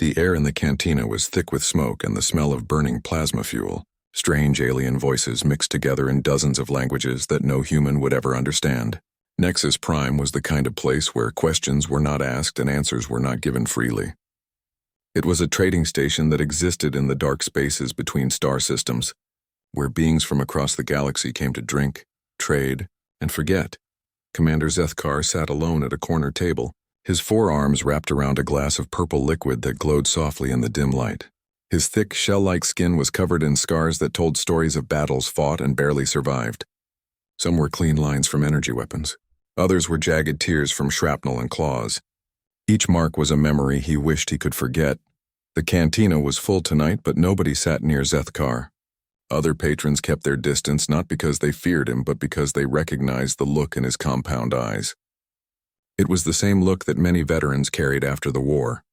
The air in the cantina was thick with smoke and the smell of burning plasma fuel. Strange alien voices mixed together in dozens of languages that no human would ever understand. Nexus Prime was the kind of place where questions were not asked and answers were not given freely. It was a trading station that existed in the dark spaces between star systems, where beings from across the galaxy came to drink, trade, and forget. Commander Zethkar sat alone at a corner table, his forearms wrapped around a glass of purple liquid that glowed softly in the dim light. His thick, shell-like skin was covered in scars that told stories of battles fought and barely survived. Some were clean lines from energy weapons. Others were jagged tears from shrapnel and claws. Each mark was a memory he wished he could forget. The cantina was full tonight, but nobody sat near Zethkar. Other patrons kept their distance not because they feared him, but because they recognized the look in his compound eyes. It was the same look that many veterans carried after the war.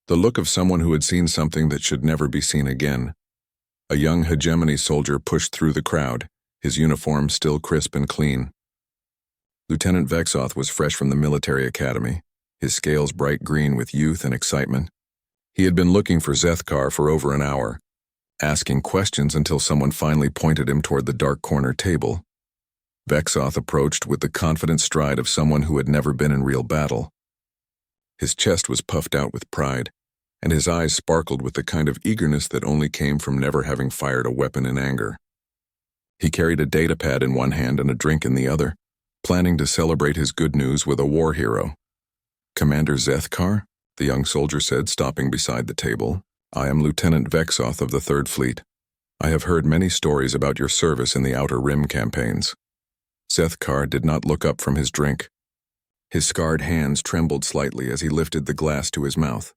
The look of someone who had seen something that should never be seen again. A young hegemony soldier pushed through the crowd, his uniform still crisp and clean. Lieutenant Vexoth was fresh from the military academy, his scales bright green with youth and excitement. He had been looking for Zethkar for over an hour, asking questions until someone finally pointed him toward the dark corner table. Vexoth approached with the confident stride of someone who had never been in real battle. His chest was puffed out with pride, and his eyes sparkled with the kind of eagerness that only came from never having fired a weapon in anger. He carried a datapad in one hand and a drink in the other, planning to celebrate his good news with a war hero. "Commander Zethkar?" the young soldier said, stopping beside the table. "I am Lieutenant Vexoth of the 3rd Fleet. I have heard many stories about your service in the Outer Rim campaigns." Zethkar did not look up from his drink. His scarred hands trembled slightly as he lifted the glass to his mouth.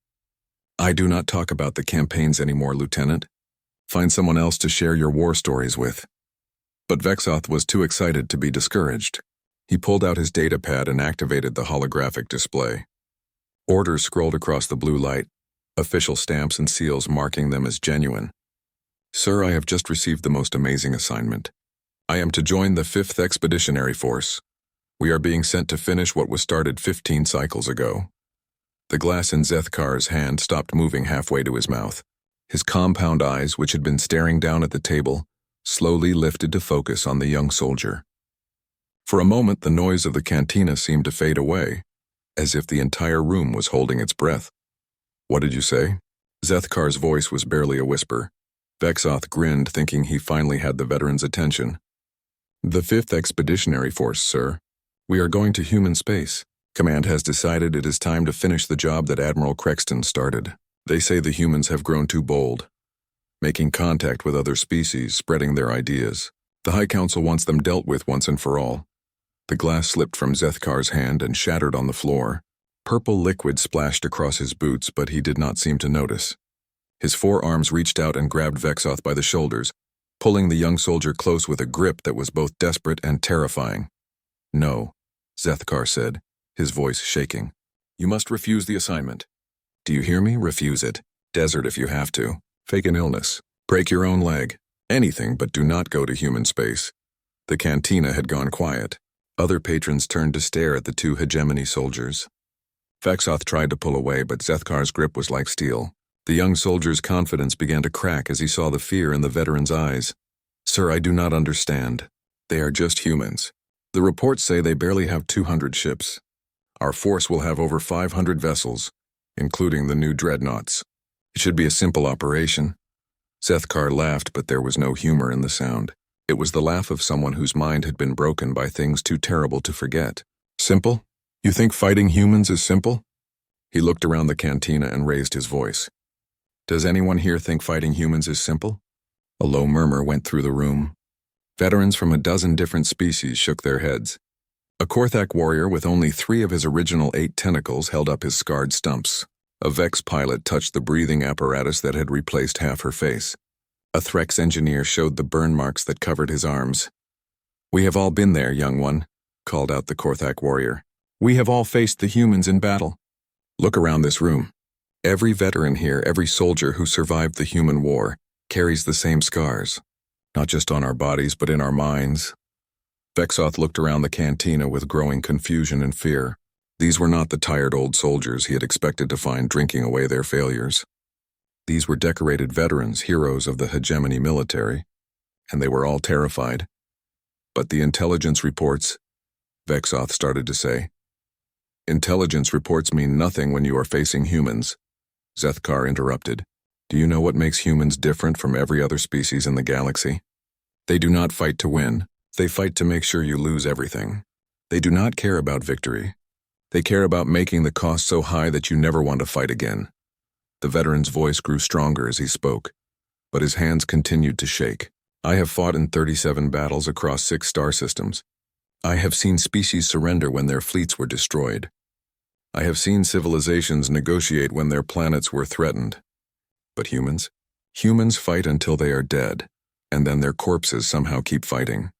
"I do not talk about the campaigns anymore, Lieutenant. Find someone else to share your war stories with." But Vexoth was too excited to be discouraged. He pulled out his datapad and activated the holographic display. Orders scrolled across the blue light, official stamps and seals marking them as genuine. "Sir, I have just received the most amazing assignment. I am to join the 5th Expeditionary Force. We are being sent to finish what was started 15 cycles ago." The glass in Zethkar's hand stopped moving halfway to his mouth. His compound eyes, which had been staring down at the table, slowly lifted to focus on the young soldier. For a moment, the noise of the cantina seemed to fade away, as if the entire room was holding its breath. "What did you say?" Zethkar's voice was barely a whisper. Vexoth grinned, thinking he finally had the veteran's attention. "The 5th Expeditionary Force, sir. We are going to human space. Command has decided it is time to finish the job that Admiral Crexton started. They say the humans have grown too bold, making contact with other species, spreading their ideas. The High Council wants them dealt with once and for all." The glass slipped from Zethkar's hand and shattered on the floor. Purple liquid splashed across his boots, but he did not seem to notice. His forearms reached out and grabbed Vexoth by the shoulders, pulling the young soldier close with a grip that was both desperate and terrifying. "No," Zethkar said, his voice shaking. "You must refuse the assignment. Do you hear me? Refuse it. Desert if you have to. Fake an illness. Break your own leg. Anything, but do not go to human space." The cantina had gone quiet. Other patrons turned to stare at the 2 hegemony soldiers. Vexoth tried to pull away, but Zethkar's grip was like steel. The young soldier's confidence began to crack as he saw the fear in the veteran's eyes. "Sir, I do not understand. They are just humans. The reports say they barely have 200 ships. Our force will have over 500 vessels, including the new dreadnoughts. It should be a simple operation." Zethkar laughed, but there was no humor in the sound. It was the laugh of someone whose mind had been broken by things too terrible to forget. "Simple? You think fighting humans is simple?" He looked around the cantina and raised his voice. "Does anyone here think fighting humans is simple?" A low murmur went through the room. Veterans from a dozen different species shook their heads. A Korthak warrior with only 3 of his original 8 tentacles held up his scarred stumps. A Vex pilot touched the breathing apparatus that had replaced half her face. A Threx engineer showed the burn marks that covered his arms. "We have all been there, young one," called out the Korthak warrior. "We have all faced the humans in battle. Look around this room. Every veteran here, every soldier who survived the human war, carries the same scars, not just on our bodies, but in our minds." Vexoth looked around the cantina with growing confusion and fear. These were not the tired old soldiers he had expected to find drinking away their failures. These were decorated veterans, heroes of the hegemony military, and they were all terrified. But the intelligence reports, Vexoth started to say. Intelligence reports mean nothing when you are facing humans, Zethkar interrupted. Do you know what makes humans different from every other species in the galaxy? They do not fight to win. They fight to make sure you lose everything. They do not care about victory. They care about making the cost so high that you never want to fight again. The veteran's voice grew stronger as he spoke, but his hands continued to shake. I have fought in 37 battles across 6 star systems. I have seen species surrender when their fleets were destroyed. I have seen civilizations negotiate when their planets were threatened. But humans? Humans fight until they are dead, and then their corpses somehow keep fighting.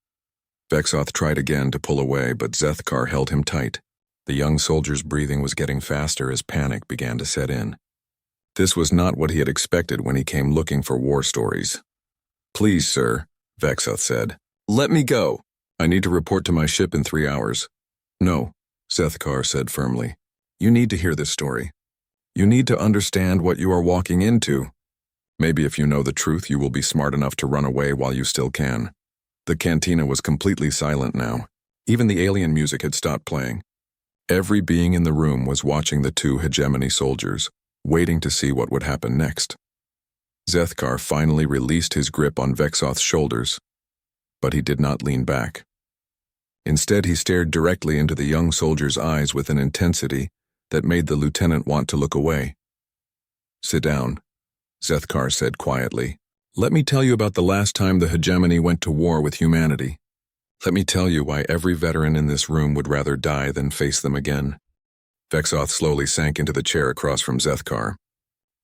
Vexoth tried again to pull away, but Zethkar held him tight. The young soldier's breathing was getting faster as panic began to set in. This was not what he had expected when he came looking for war stories. Please, sir, Vexoth said. Let me go. I need to report to my ship in 3 hours. No, Zethkar said firmly. You need to hear this story. You need to understand what you are walking into. Maybe if you know the truth, you will be smart enough to run away while you still can. The cantina was completely silent now. Even the alien music had stopped playing. Every being in the room was watching the 2 hegemony soldiers, waiting to see what would happen next. Zethkar finally released his grip on Vexoth's shoulders, but he did not lean back. Instead, he stared directly into the young soldier's eyes with an intensity that made the lieutenant want to look away. Sit down, Zethkar said quietly. Let me tell you about the last time the hegemony went to war with humanity. Let me tell you why every veteran in this room would rather die than face them again. Vexoth slowly sank into the chair across from Zethkar.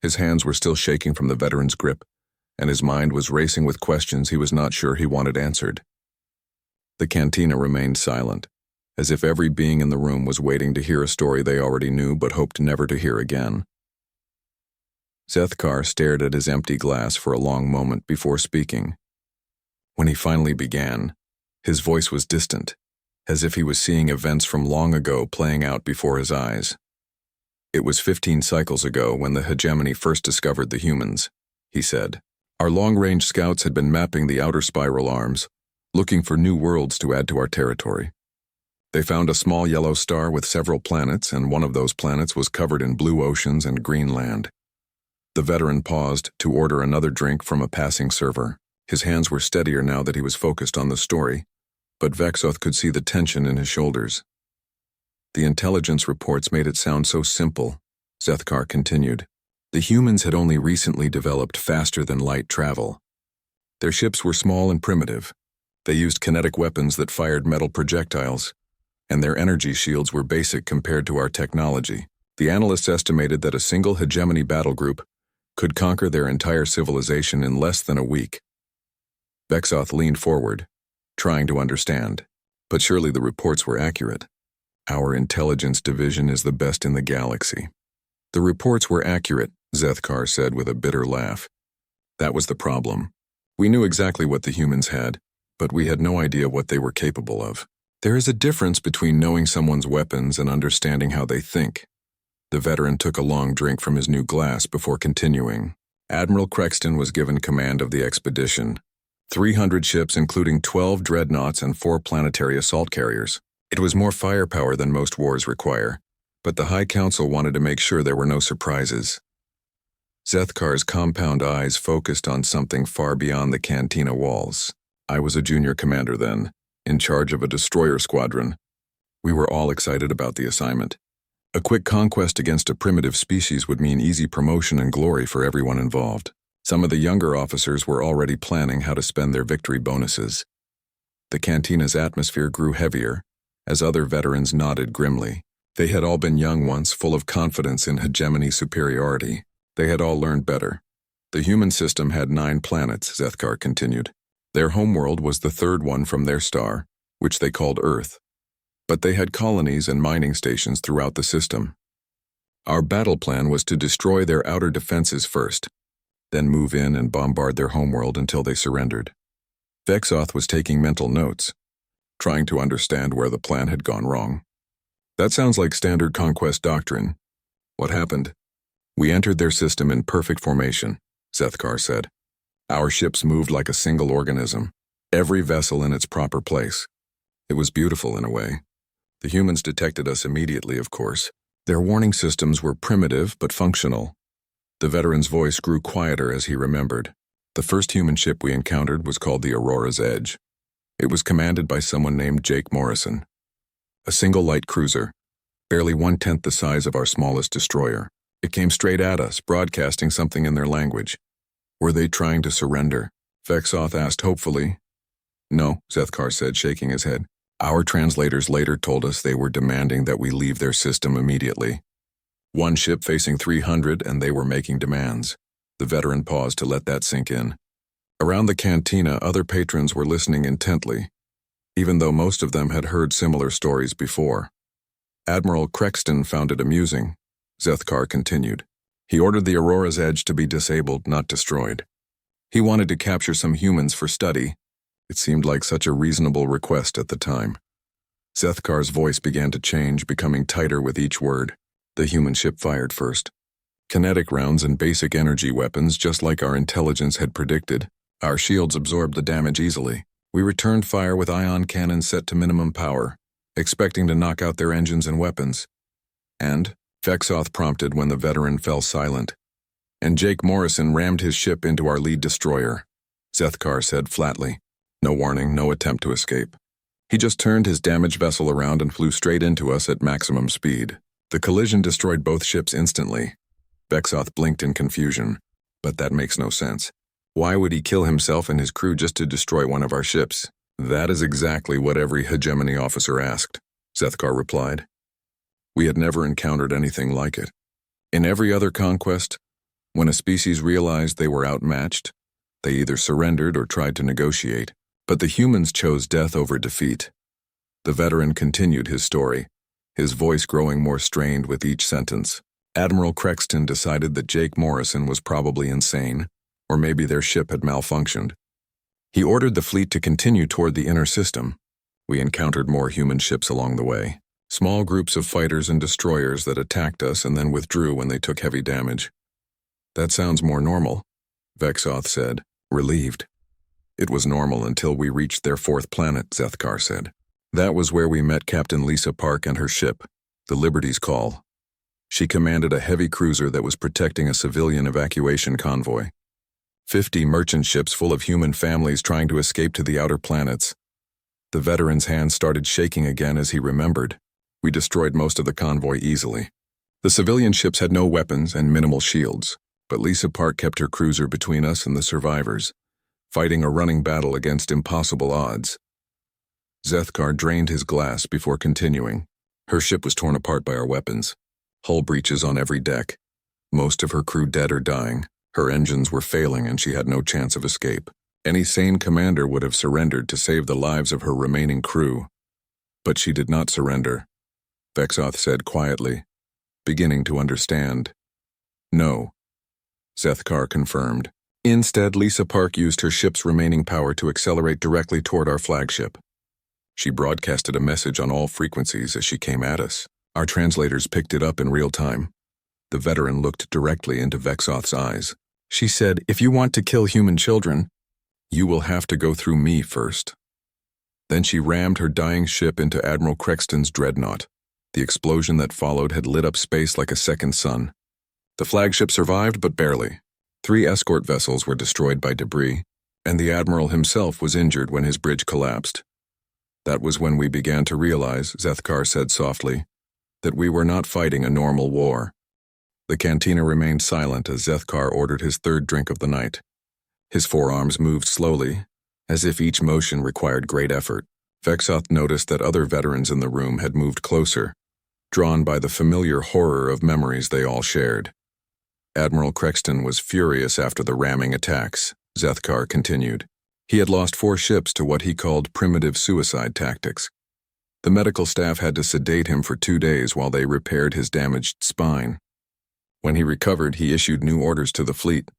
His hands were still shaking from the veteran's grip, and his mind was racing with questions he was not sure he wanted answered. The cantina remained silent, as if every being in the room was waiting to hear a story they already knew but hoped never to hear again. Zethkar stared at his empty glass for a long moment before speaking. When he finally began, his voice was distant, as if he was seeing events from long ago playing out before his eyes. It was 15 cycles ago when the hegemony first discovered the humans, he said. Our long-range scouts had been mapping the outer spiral arms, looking for new worlds to add to our territory. They found a small yellow star with several planets, and one of those planets was covered in blue oceans and green land. The veteran paused to order another drink from a passing server. His hands were steadier now that he was focused on the story, but Vexoth could see the tension in his shoulders. The intelligence reports made it sound so simple, Zethkar continued. The humans had only recently developed faster-than-light travel. Their ships were small and primitive. They used kinetic weapons that fired metal projectiles, and their energy shields were basic compared to our technology. The analysts estimated that a single hegemony battle group could conquer their entire civilization in less than a week. Vexoth leaned forward, trying to understand. But surely the reports were accurate. Our intelligence division is the best in the galaxy. The reports were accurate, Zethkar said with a bitter laugh. That was the problem. We knew exactly what the humans had, but we had no idea what they were capable of. There is a difference between knowing someone's weapons and understanding how they think. The veteran took a long drink from his new glass before continuing. Admiral Crexton was given command of the expedition. 300 ships including 12 dreadnoughts and 4 planetary assault carriers. It was more firepower than most wars require, but the High Council wanted to make sure there were no surprises. Zethkar's compound eyes focused on something far beyond the cantina walls. I was a junior commander then, in charge of a destroyer squadron. We were all excited about the assignment. A quick conquest against a primitive species would mean easy promotion and glory for everyone involved. Some of the younger officers were already planning how to spend their victory bonuses. The cantina's atmosphere grew heavier, as other veterans nodded grimly. They had all been young once, full of confidence in hegemony superiority. They had all learned better. The human system had 9 planets, Zethkar continued. Their homeworld was the 3rd one from their star, which they called Earth. But they had colonies and mining stations throughout the system. Our battle plan was to destroy their outer defenses first, then move in and bombard their homeworld until they surrendered. Vexoth was taking mental notes, trying to understand where the plan had gone wrong. That sounds like standard conquest doctrine. What happened? We entered their system in perfect formation, Zethkar said. Our ships moved like a single organism, every vessel in its proper place. It was beautiful in a way. The humans detected us immediately, of course. Their warning systems were primitive but functional. The veteran's voice grew quieter as he remembered. The first human ship we encountered was called the Aurora's Edge. It was commanded by someone named Jake Morrison. A single light cruiser, barely 1/10 the size of our smallest destroyer. It came straight at us, broadcasting something in their language. Were they trying to surrender? Vexoth asked hopefully. No, Zethkar said, shaking his head. Our translators later told us they were demanding that we leave their system immediately. One ship facing 300 and they were making demands. The veteran paused to let that sink in. Around the cantina, other patrons were listening intently, even though most of them had heard similar stories before. Admiral Crexton found it amusing. Zethkar continued. He ordered the Aurora's Edge to be disabled, not destroyed. He wanted to capture some humans for study. It seemed like such a reasonable request at the time. Zethkar's voice began to change, becoming tighter with each word. The human ship fired first. Kinetic rounds and basic energy weapons, just like our intelligence had predicted. Our shields absorbed the damage easily. We returned fire with ion cannons set to minimum power, expecting to knock out their engines and weapons. And, Vexoth prompted when the veteran fell silent. And Jake Morrison rammed his ship into our lead destroyer, Zethkar said flatly. No warning, no attempt to escape. He just turned his damaged vessel around and flew straight into us at maximum speed. The collision destroyed both ships instantly. Vexoth blinked in confusion. But that makes no sense. Why would he kill himself and his crew just to destroy one of our ships? That is exactly what every hegemony officer asked, Zethkar replied. We had never encountered anything like it. In every other conquest, when a species realized they were outmatched, they either surrendered or tried to negotiate. But the humans chose death over defeat. The veteran continued his story, his voice growing more strained with each sentence. Admiral Crexton decided that Jake Morrison was probably insane, or maybe their ship had malfunctioned. He ordered the fleet to continue toward the inner system. We encountered more human ships along the way, small groups of fighters and destroyers that attacked us and then withdrew when they took heavy damage. That sounds more normal, Vexoth said, relieved. It was normal until we reached their fourth planet, Zethkar said. That was where we met Captain Lisa Park and her ship, the Liberty's Call. She commanded a heavy cruiser that was protecting a civilian evacuation convoy. 50 merchant ships full of human families trying to escape to the outer planets. The veteran's hand started shaking again as he remembered. We destroyed most of the convoy easily. The civilian ships had no weapons and minimal shields, but Lisa Park kept her cruiser between us and the survivors, fighting a running battle against impossible odds. Zethkar drained his glass before continuing. Her ship was torn apart by our weapons. Hull breaches on every deck. Most of her crew dead or dying. Her engines were failing and she had no chance of escape. Any sane commander would have surrendered to save the lives of her remaining crew. But she did not surrender, Vexoth said quietly, beginning to understand. No, Zethkar confirmed. Instead, Lisa Park used her ship's remaining power to accelerate directly toward our flagship. She broadcasted a message on all frequencies as she came at us. Our translators picked it up in real time. The veteran looked directly into Vexoth's eyes. She said, "If you want to kill human children, you will have to go through me first." Then she rammed her dying ship into Admiral Crexton's dreadnought. The explosion that followed had lit up space like a second sun. The flagship survived, but barely. 3 escort vessels were destroyed by debris, and the Admiral himself was injured when his bridge collapsed. That was when we began to realize, Zethkar said softly, that we were not fighting a normal war. The cantina remained silent as Zethkar ordered his third drink of the night. His forearms moved slowly, as if each motion required great effort. Vexoth noticed that other veterans in the room had moved closer, drawn by the familiar horror of memories they all shared. Admiral Crexton was furious after the ramming attacks, Zethkar continued. He had lost 4 ships to what he called primitive suicide tactics. The medical staff had to sedate him for 2 days while they repaired his damaged spine. When he recovered, he issued new orders to the fleet.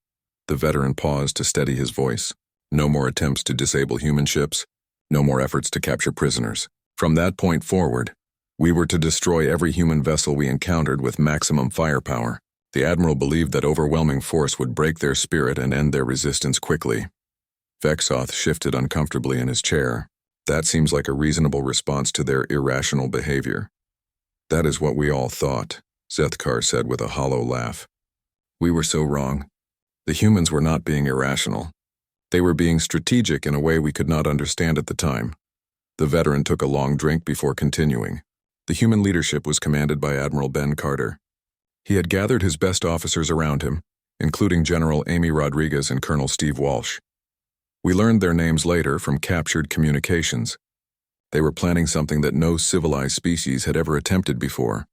The veteran paused to steady his voice. No more attempts to disable human ships. No more efforts to capture prisoners. From that point forward, We were to destroy every human vessel we encountered with maximum firepower. The Admiral believed that overwhelming force would break their spirit and end their resistance quickly. Vexoth shifted uncomfortably in his chair. That seems like a reasonable response to their irrational behavior. That is what we all thought, Zethkar said with a hollow laugh. We were so wrong. The humans were not being irrational. They were being strategic in a way we could not understand at the time. The veteran took a long drink before continuing. The human leadership was commanded by Admiral Ben Carter. He had gathered his best officers around him, including General Amy Rodriguez and Colonel Steve Walsh. We learned their names later from captured communications. They were planning something that no civilized species had ever attempted before.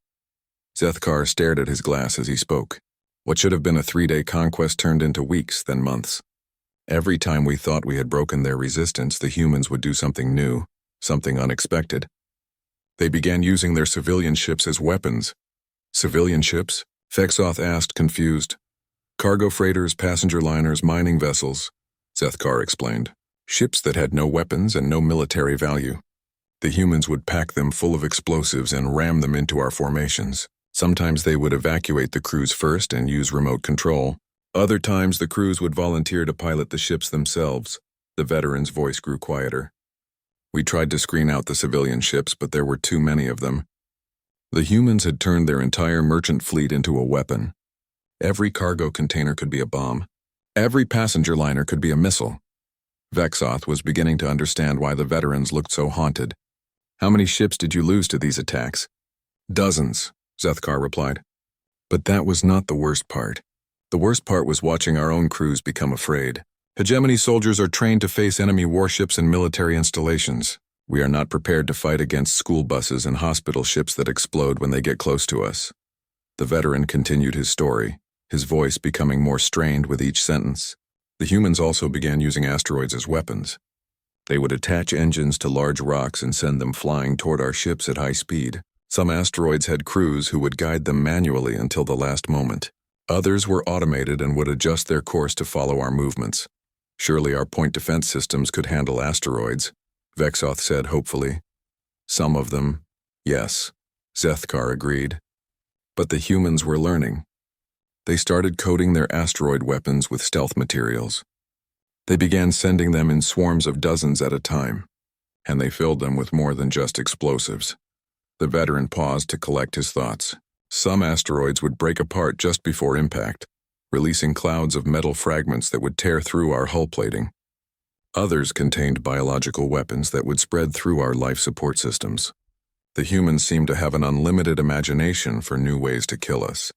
Zethkar stared at his glass as he spoke. What should have been a 3-day conquest turned into weeks, then months. Every time we thought we had broken their resistance, the humans would do something new, something unexpected. They began using their civilian ships as weapons. Civilian ships? Vexoth asked, confused. Cargo freighters, passenger liners, mining vessels, Zethkar explained. Ships that had no weapons and no military value. The humans would pack them full of explosives and ram them into our formations. Sometimes they would evacuate the crews first and use remote control. Other times the crews would volunteer to pilot the ships themselves. The veteran's voice grew quieter. We tried to screen out the civilian ships, but there were too many of them. The humans had turned their entire merchant fleet into a weapon. Every cargo container could be a bomb. Every passenger liner could be a missile. Vexoth was beginning to understand why the veterans looked so haunted. How many ships did you lose to these attacks? Dozens, Zethkar replied. But that was not the worst part. The worst part was watching our own crews become afraid. Hegemony soldiers are trained to face enemy warships and military installations. We are not prepared to fight against school buses and hospital ships that explode when they get close to us. The veteran continued his story, his voice becoming more strained with each sentence. The humans also began using asteroids as weapons. They would attach engines to large rocks and send them flying toward our ships at high speed. Some asteroids had crews who would guide them manually until the last moment. Others were automated and would adjust their course to follow our movements. Surely our point defense systems could handle asteroids, Vexoth said hopefully. Some of them, yes, Zethkar agreed. But the humans were learning. They started coating their asteroid weapons with stealth materials. They began sending them in swarms of dozens at a time, and they filled them with more than just explosives. The veteran paused to collect his thoughts. Some asteroids would break apart just before impact, releasing clouds of metal fragments that would tear through our hull plating. Others contained biological weapons that would spread through our life support systems. The humans seemed to have an unlimited imagination for new ways to kill us.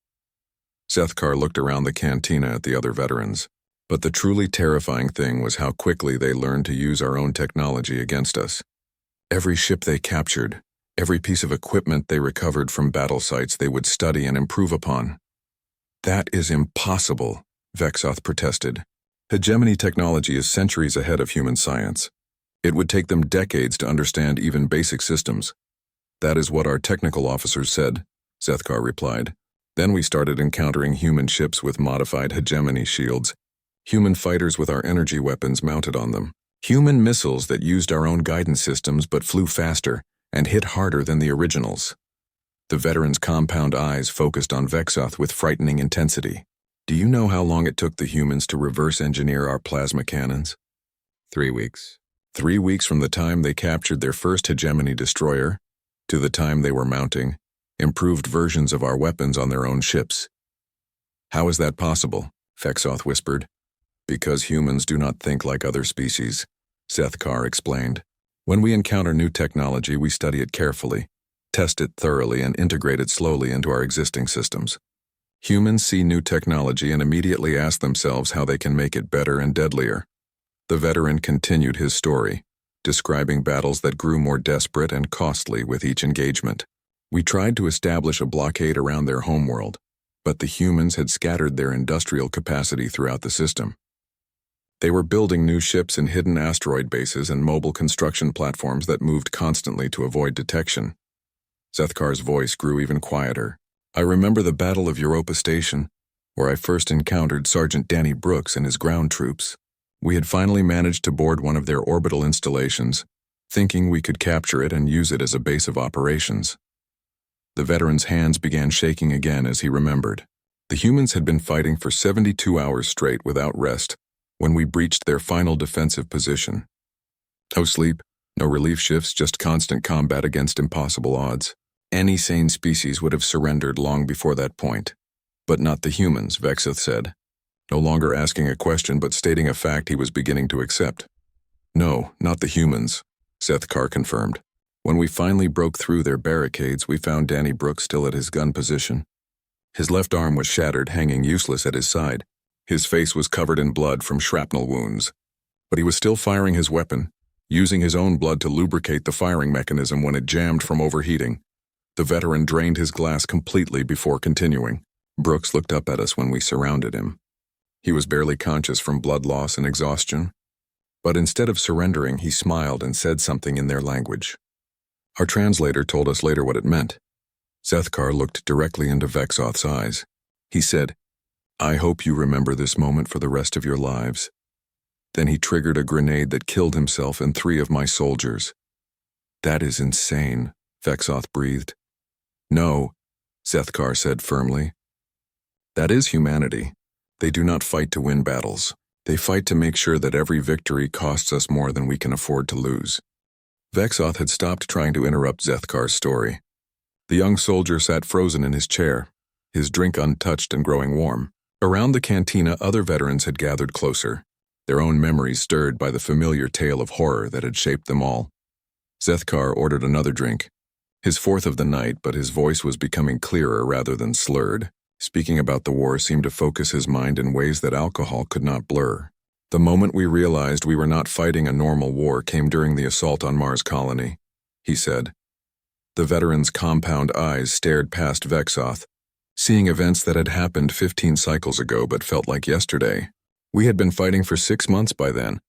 Zethkar looked around the cantina at the other veterans, but the truly terrifying thing was how quickly they learned to use our own technology against us. Every ship they captured, every piece of equipment they recovered from battle sites they would study and improve upon. That is impossible, Vexoth protested. Hegemony technology is centuries ahead of human science. It would take them decades to understand even basic systems. That is what our technical officers said, Zethkar replied. Then we started encountering human ships with modified hegemony shields, human fighters with our energy weapons mounted on them, human missiles that used our own guidance systems but flew faster and hit harder than the originals. The veteran's compound eyes focused on Vexoth with frightening intensity. Do you know how long it took the humans to reverse engineer our plasma cannons? 3 weeks. 3 weeks from the time they captured their first hegemony destroyer to the time they were mounting improved versions of our weapons on their own ships. How is that possible? Vexoth whispered. Because humans do not think like other species, Zethkar explained. When we encounter new technology, we study it carefully, test it thoroughly, and integrate it slowly into our existing systems. Humans see new technology and immediately ask themselves how they can make it better and deadlier. The veteran continued his story, describing battles that grew more desperate and costly with each engagement. We tried to establish a blockade around their homeworld, but the humans had scattered their industrial capacity throughout the system. They were building new ships in hidden asteroid bases and mobile construction platforms that moved constantly to avoid detection. Zethkar's voice grew even quieter. I remember the Battle of Europa Station, where I first encountered Sergeant Danny Brooks and his ground troops. We had finally managed to board one of their orbital installations, thinking we could capture it and use it as a base of operations. The veteran's hands began shaking again as he remembered. The humans had been fighting for 72 hours straight without rest when we breached their final defensive position. No sleep, no relief shifts, just constant combat against impossible odds. Any sane species would have surrendered long before that point. But not the humans, Vexeth said, no longer asking a question but stating a fact he was beginning to accept. No, not the humans, Sethkar confirmed. When we finally broke through their barricades, we found Danny Brooks still at his gun position. His left arm was shattered, hanging useless at his side. His face was covered in blood from shrapnel wounds. But he was still firing his weapon, using his own blood to lubricate the firing mechanism when it jammed from overheating. The veteran drained his glass completely before continuing. Brooks looked up at us when we surrounded him. He was barely conscious from blood loss and exhaustion. But instead of surrendering, he smiled and said something in their language. Our translator told us later what it meant. Sethkar looked directly into Vexoth's eyes. He said, "I hope you remember this moment for the rest of your lives." Then he triggered a grenade that killed himself and 3 of my soldiers. "That is insane," Vexoth breathed. "No," Sethkar said firmly. "That is humanity. They do not fight to win battles. They fight to make sure that every victory costs us more than we can afford to lose." Vexoth had stopped trying to interrupt Sethkar's story. The young soldier sat frozen in his chair, his drink untouched and growing warm. Around the cantina, other veterans had gathered closer, their own memories stirred by the familiar tale of horror that had shaped them all. Sethkar ordered another drink, his 4th of the night, but his voice was becoming clearer rather than slurred. Speaking about the war seemed to focus his mind in ways that alcohol could not blur. The moment we realized we were not fighting a normal war came during the assault on Mars Colony, he said. The veteran's compound eyes stared past Vexoth, seeing events that had happened 15 cycles ago but felt like yesterday. We had been fighting for 6 months by then.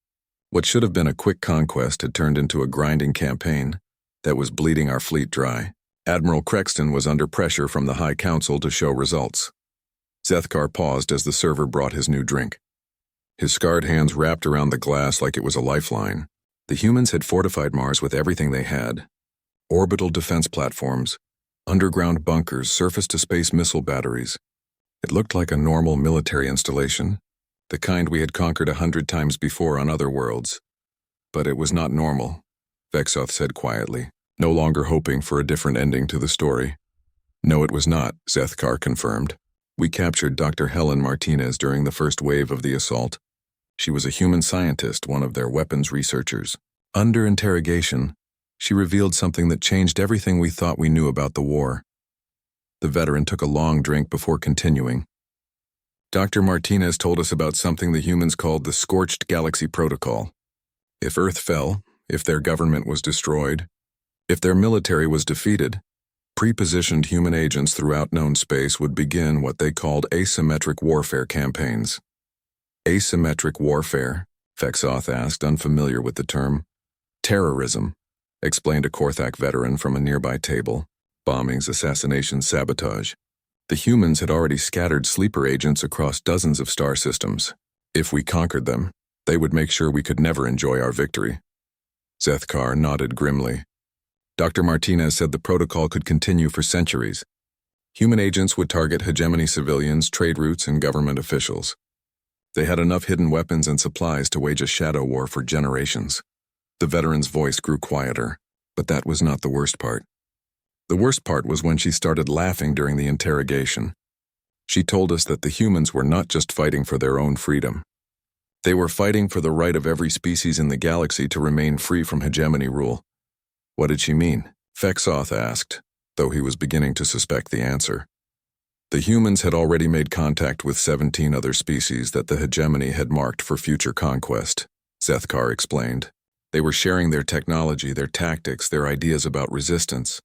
What should have been a quick conquest had turned into a grinding campaign that was bleeding our fleet dry. Admiral Crexton was under pressure from the High Council to show results. Sethkar paused as the server brought his new drink. His scarred hands wrapped around the glass like it was a lifeline. The humans had fortified Mars with everything they had. Orbital defense platforms, underground bunkers, surface-to-space missile batteries. It looked like a normal military installation, the kind we had conquered 100 times before on other worlds. But it was not normal, Vexoth said quietly, no longer hoping for a different ending to the story. No, it was not, Sethkar confirmed. We captured Dr. Helen Martinez during the first wave of the assault. She was a human scientist, one of their weapons researchers. Under interrogation, she revealed something that changed everything we thought we knew about the war. The veteran took a long drink before continuing. Dr. Martinez told us about something the humans called the Scorched Galaxy Protocol. If Earth fell, if their government was destroyed, if their military was defeated, pre-positioned human agents throughout known space would begin what they called asymmetric warfare campaigns. Asymmetric warfare? Vexoth asked, unfamiliar with the term. Terrorism, explained a Korthak veteran from a nearby table. Bombings, assassinations, sabotage. The humans had already scattered sleeper agents across dozens of star systems. If we conquered them, they would make sure we could never enjoy our victory. Sethkar nodded grimly. Dr. Martinez said the protocol could continue for centuries. Human agents would target hegemony civilians, trade routes, and government officials. They had enough hidden weapons and supplies to wage a shadow war for generations. The veteran's voice grew quieter, but that was not the worst part. The worst part was when she started laughing during the interrogation. She told us that the humans were not just fighting for their own freedom. They were fighting for the right of every species in the galaxy to remain free from hegemony rule. What did she mean? Vexoth asked, though he was beginning to suspect the answer. The humans had already made contact with 17 other species that the hegemony had marked for future conquest, Sethkar explained. They were sharing their technology, their tactics, their ideas about resistance.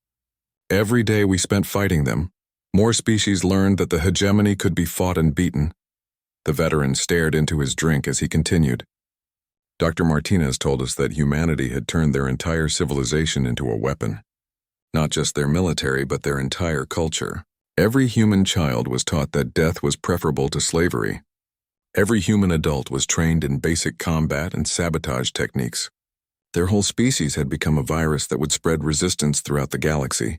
Every day we spent fighting them, more species learned that the hegemony could be fought and beaten. The veteran stared into his drink as he continued. Dr. Martinez told us that humanity had turned their entire civilization into a weapon. Not just their military, but their entire culture. Every human child was taught that death was preferable to slavery. Every human adult was trained in basic combat and sabotage techniques. Their whole species had become a virus that would spread resistance throughout the galaxy.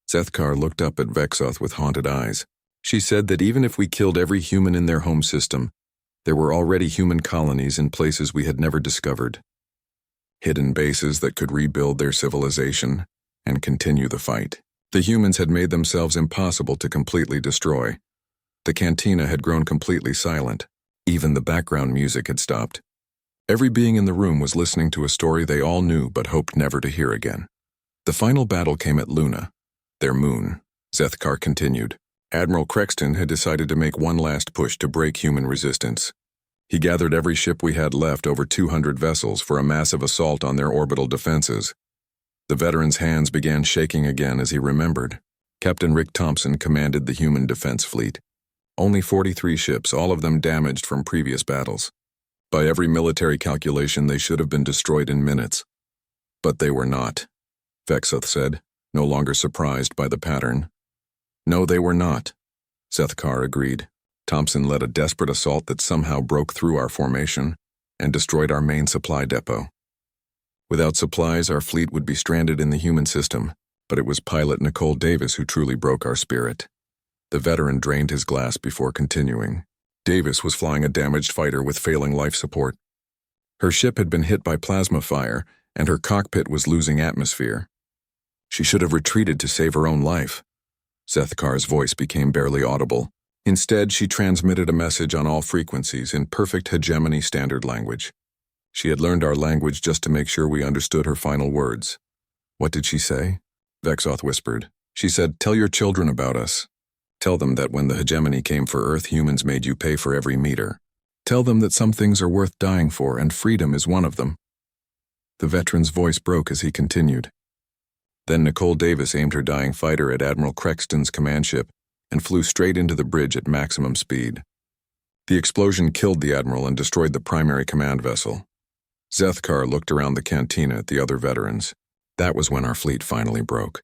Zethkar looked up at Vexoth with haunted eyes. She said that even if we killed every human in their home system, there were already human colonies in places we had never discovered. Hidden bases that could rebuild their civilization and continue the fight. The humans had made themselves impossible to completely destroy. The cantina had grown completely silent. Even the background music had stopped. Every being in the room was listening to a story they all knew but hoped never to hear again. The final battle came at Luna, their moon. Zethkar continued. Admiral Crexton had decided to make one last push to break human resistance. He gathered every ship we had left, over 200 vessels, for a massive assault on their orbital defenses. The veteran's hands began shaking again as he remembered. Captain Rick Thompson commanded the human defense fleet. Only 43 ships, all of them damaged from previous battles. By every military calculation, they should have been destroyed in minutes. But they were not, Vexoth said, no longer surprised by the pattern. No, they were not, Zethkar agreed. Thompson led a desperate assault that somehow broke through our formation and destroyed our main supply depot. Without supplies, our fleet would be stranded in the human system, but it was pilot Nicole Davis who truly broke our spirit. The veteran drained his glass before continuing. Davis was flying a damaged fighter with failing life support. Her ship had been hit by plasma fire, and her cockpit was losing atmosphere. She should have retreated to save her own life. Zethkar's voice became barely audible. Instead, she transmitted a message on all frequencies in perfect hegemony standard language. She had learned our language just to make sure we understood her final words. What did she say? Vexoth whispered. She said, "Tell your children about us. Tell them that when the hegemony came for Earth, humans made you pay for every meter. Tell them that some things are worth dying for, and freedom is one of them." The veteran's voice broke as he continued. Then Nicole Davis aimed her dying fighter at Admiral Crexton's command ship and flew straight into the bridge at maximum speed. The explosion killed the Admiral and destroyed the primary command vessel. Zethkar looked around the cantina at the other veterans. That was when our fleet finally broke.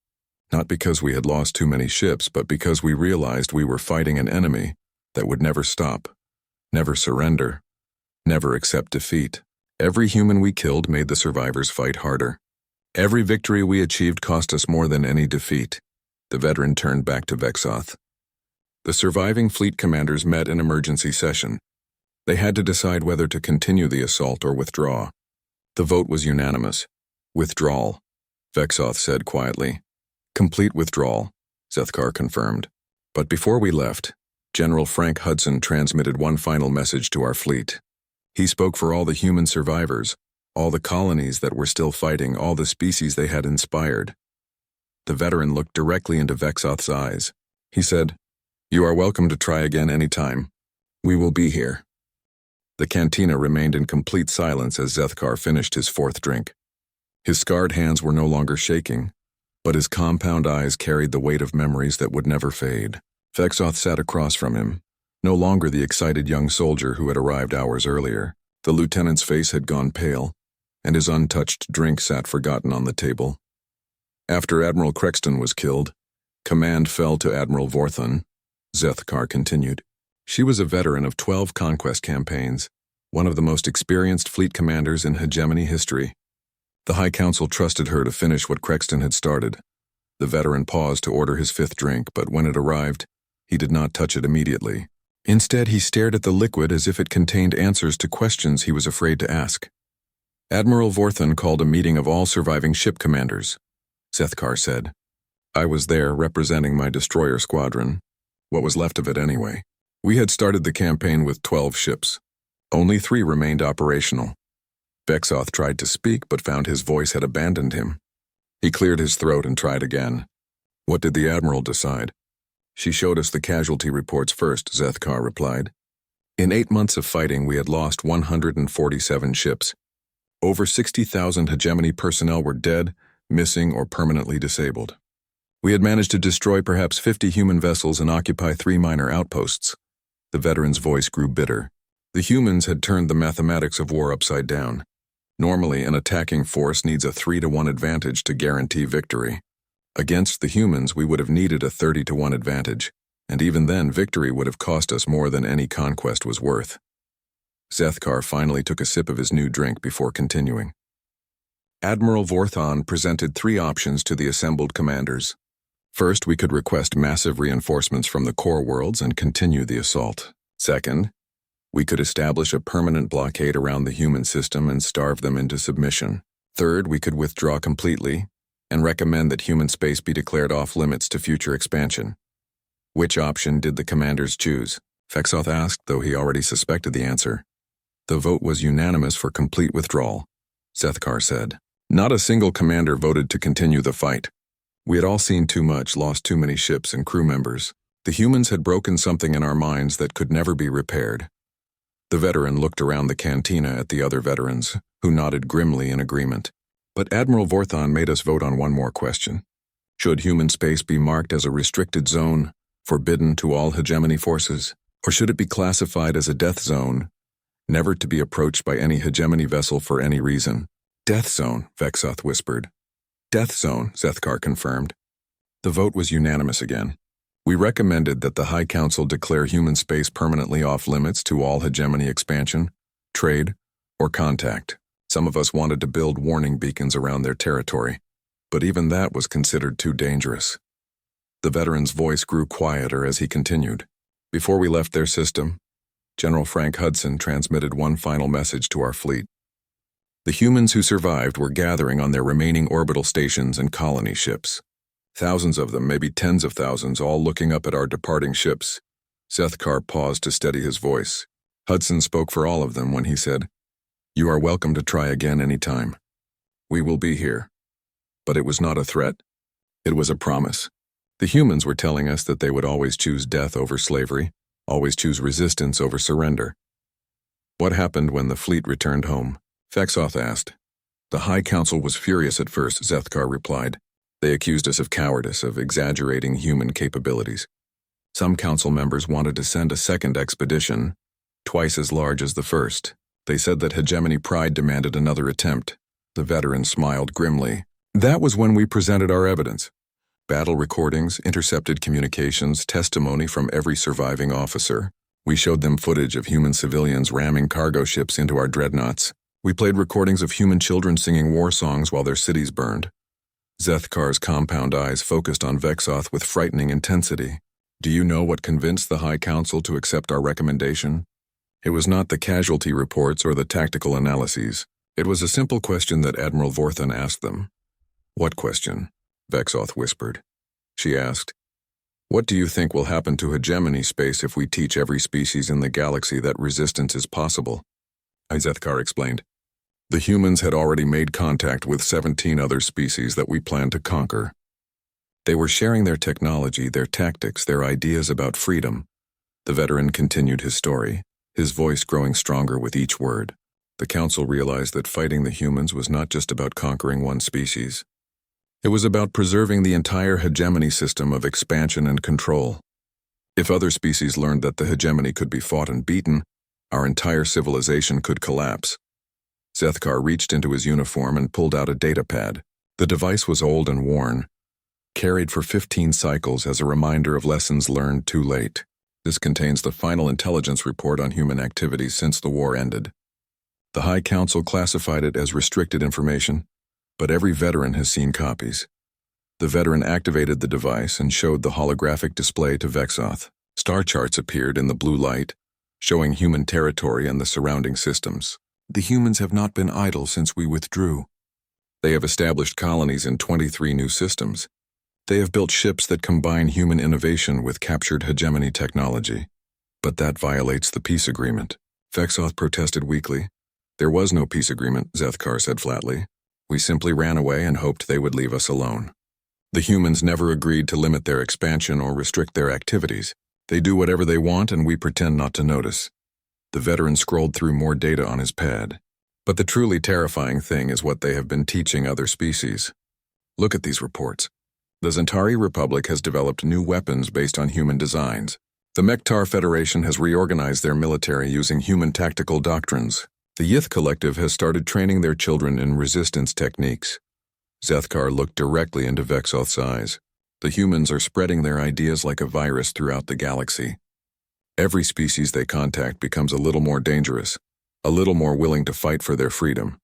Not because we had lost too many ships, but because we realized we were fighting an enemy that would never stop, never surrender, never accept defeat. Every human we killed made the survivors fight harder. Every victory we achieved cost us more than any defeat. The veteran turned back to Vexoth. The surviving fleet commanders met in emergency session. They had to decide whether to continue the assault or withdraw. The vote was unanimous. Withdrawal, Vexoth said quietly. Complete withdrawal, Zethkar confirmed. But before we left, General Frank Hudson transmitted one final message to our fleet. He spoke for all the human survivors, all the colonies that were still fighting, all the species they had inspired. The veteran looked directly into Vexoth's eyes. He said, "You are welcome to try again any time. We will be here." The cantina remained in complete silence as Zethkar finished his fourth drink. His scarred hands were no longer shaking, but his compound eyes carried the weight of memories that would never fade. Vexoth sat across from him, no longer the excited young soldier who had arrived hours earlier. The lieutenant's face had gone pale, and his untouched drink sat forgotten on the table. After Admiral Crexton was killed, command fell to Admiral Vorthon, Zethkar continued. She was a veteran of 12 conquest campaigns, one of the most experienced fleet commanders in hegemony history. The High Council trusted her to finish what Crexton had started. The veteran paused to order his fifth drink, but when it arrived, he did not touch it immediately. Instead, he stared at the liquid as if it contained answers to questions he was afraid to ask. Admiral Vorthon called a meeting of all surviving ship commanders, Zethkar said. I was there representing my destroyer squadron, what was left of it anyway. We had started the campaign with 12 ships. Only 3 remained operational. Vexoth tried to speak but found his voice had abandoned him. He cleared his throat and tried again. What did the Admiral decide? She showed us the casualty reports first, Zethkar replied. In 8 months of fighting, we had lost 147 ships. Over 60,000 hegemony personnel were dead, missing, or permanently disabled. We had managed to destroy perhaps 50 human vessels and occupy 3 minor outposts. The veteran's voice grew bitter. The humans had turned the mathematics of war upside down. Normally, an attacking force needs a 3-to-1 advantage to guarantee victory. Against the humans, we would have needed a 30-to-1 advantage, and even then, victory would have cost us more than any conquest was worth. Zethkar finally took a sip of his new drink before continuing. Admiral Vorthon presented 3 options to the assembled commanders. First, we could request massive reinforcements from the core worlds and continue the assault. Second, we could establish a permanent blockade around the human system and starve them into submission. Third, we could withdraw completely and recommend that human space be declared off-limits to future expansion. Which option did the commanders choose? Vexoth asked, though he already suspected the answer. The vote was unanimous for complete withdrawal, Zethkar said. Not a single commander voted to continue the fight. We had all seen too much, lost too many ships and crew members. The humans had broken something in our minds that could never be repaired. The veteran looked around the cantina at the other veterans, who nodded grimly in agreement. But Admiral Vorthon made us vote on one more question. Should human space be marked as a restricted zone, forbidden to all hegemony forces, or should it be classified as a death zone, never to be approached by any hegemony vessel for any reason? Death zone, Vexoth whispered. Death zone, Zethkar confirmed. The vote was unanimous again. We recommended that the High Council declare human space permanently off-limits to all hegemony expansion, trade, or contact. Some of us wanted to build warning beacons around their territory, but even that was considered too dangerous. The veteran's voice grew quieter as he continued. Before we left their system, General Frank Hudson transmitted one final message to our fleet. The humans who survived were gathering on their remaining orbital stations and colony ships. Thousands of them, maybe tens of thousands, all looking up at our departing ships. Zethkar paused to steady his voice. Hudson spoke for all of them when he said, "You are welcome to try again any time. We will be here." But it was not a threat. It was a promise. The humans were telling us that they would always choose death over slavery, always choose resistance over surrender. What happened when the fleet returned home? Vexoth asked. The High Council was furious at first, Zethkar replied. They accused us of cowardice, of exaggerating human capabilities. Some council members wanted to send a second expedition, twice as large as the first. They said that hegemony pride demanded another attempt. The veteran smiled grimly. That was when we presented our evidence. Battle recordings, intercepted communications, testimony from every surviving officer. We showed them footage of human civilians ramming cargo ships into our dreadnoughts. We played recordings of human children singing war songs while their cities burned. Zethkar's compound eyes focused on Vexoth with frightening intensity. Do you know what convinced the High Council to accept our recommendation? It was not the casualty reports or the tactical analyses. It was a simple question that Admiral Vorthon asked them. What question? Vexoth whispered. She asked, what do you think will happen to hegemony space if we teach every species in the galaxy that resistance is possible? Zethkar explained. The humans had already made contact with 17 other species that we planned to conquer. They were sharing their technology, their tactics, their ideas about freedom. The veteran continued his story, his voice growing stronger with each word. The council realized that fighting the humans was not just about conquering one species. It was about preserving the entire hegemony system of expansion and control. If other species learned that the hegemony could be fought and beaten, our entire civilization could collapse. Zethkar reached into his uniform and pulled out a datapad. The device was old and worn, carried for 15 cycles as a reminder of lessons learned too late. This contains the final intelligence report on human activities since the war ended. The High Council classified it as restricted information, but every veteran has seen copies. The veteran activated the device and showed the holographic display to Vexoth. Star charts appeared in the blue light, showing human territory and the surrounding systems. The humans have not been idle since we withdrew. They have established colonies in 23 new systems. They have built ships that combine human innovation with captured hegemony technology. But that violates the peace agreement. Vexoth protested weakly. There was no peace agreement, Zethkar said flatly. We simply ran away and hoped they would leave us alone. The humans never agreed to limit their expansion or restrict their activities. They do whatever they want and we pretend not to notice. The veteran scrolled through more data on his pad. But the truly terrifying thing is what they have been teaching other species. Look at these reports. The Zentari Republic has developed new weapons based on human designs. The Mektar Federation has reorganized their military using human tactical doctrines. The Yith Collective has started training their children in resistance techniques. Zethkar looked directly into Vexoth's eyes. The humans are spreading their ideas like a virus throughout the galaxy. Every species they contact becomes a little more dangerous, a little more willing to fight for their freedom.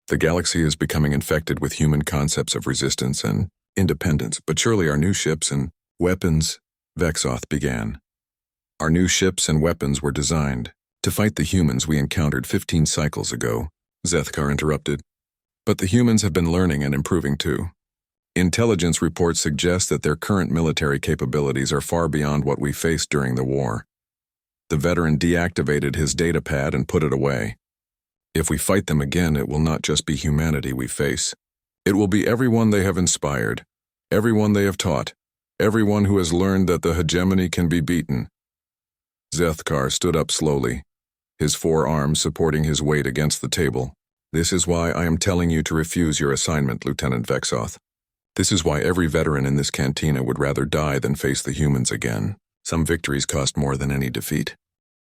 The galaxy is becoming infected with human concepts of resistance and Independence, but surely our new ships and weapons, Vexoth began. Our new ships and weapons were designed to fight the humans we encountered 15 cycles ago, Zethkar interrupted. But the humans have been learning and improving too. Intelligence reports suggest that their current military capabilities are far beyond what we faced during the war. The veteran deactivated his data pad and put it away. If we fight them again, it will not just be humanity we face. It will be everyone they have inspired, everyone they have taught, everyone who has learned that the hegemony can be beaten. Zethkar stood up slowly, his forearms supporting his weight against the table. This is why I am telling you to refuse your assignment, Lieutenant Vexoth. This is why every veteran in this cantina would rather die than face the humans again. Some victories cost more than any defeat.